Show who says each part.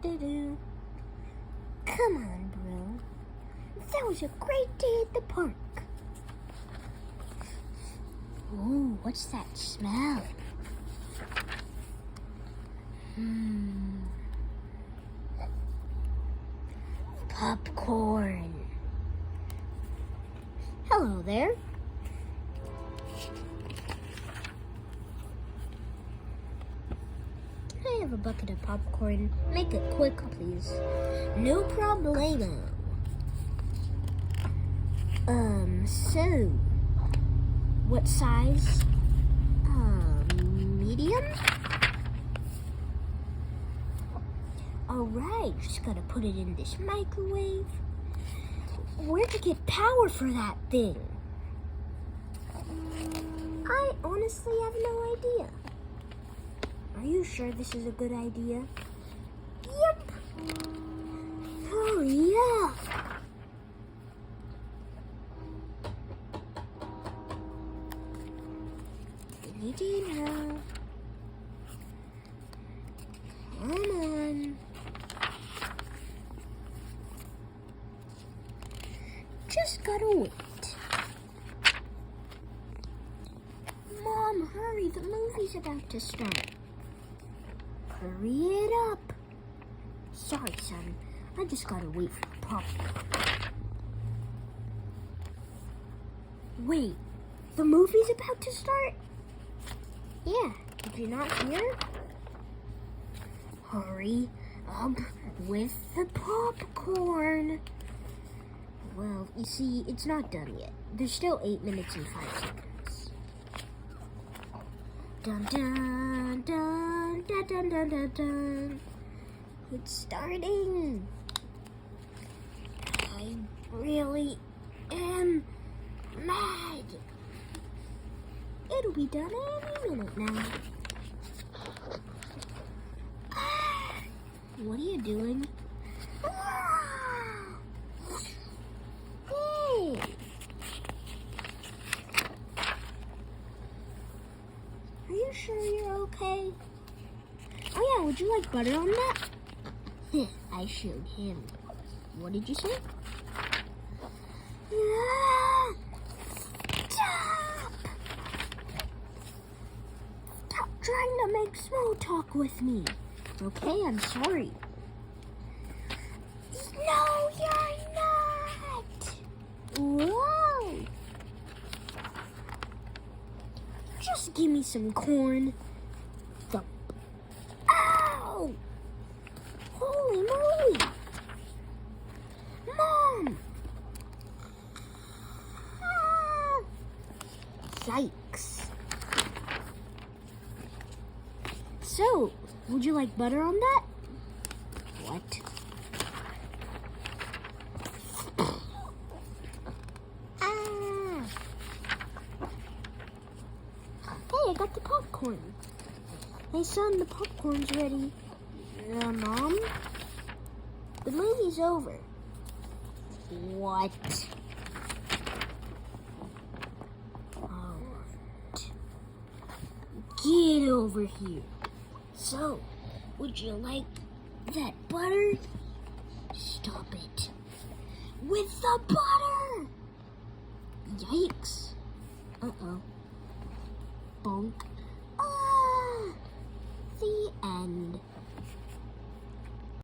Speaker 1: Do-do-do. Come on, bro. That was a great day at the park. Ooh, what's that smell? Popcorn. Hello there. I have a bucket of popcorn. Make it quick, please. No problemo. So, what size? Medium? Alright, just gotta put it in this microwave. Where'd you get power for that thing? I honestly have no idea. Are you sure this is a good idea? Yep. Hurry up. Dinner. Come on. Just gotta wait. Mom, hurry, the movie's about to start. Hurry it up. Sorry, son. I just gotta wait for the popcorn. Wait, the movie's about to start? Yeah, did you not hear? Hurry up with the popcorn. Well, you see, it's not done yet. There's still 8 minutes and 5 seconds. Dun dun dun dun dun dun dun dun. It's starting. I really am mad. It'll be done any minute now. What are you doing? Hey! Are you sure you're okay? Oh yeah, would you like butter on that? I showed him. What did you say? Stop! Stop trying to make small talk with me. Okay, I'm sorry. No, you're not! Whoa! Just give me some corn. Thump. Ow! Holy moly! Mom! Ah! Yikes. So, would you like butter on that? What? Ah! Hey, I got the popcorn. Hey, son, the popcorn's ready. Mom? The movie's over. What? Alright. Get over here. So, would you like that butter? Stop it. With the butter! Yikes. Uh-oh. Bonk. Ah! The end.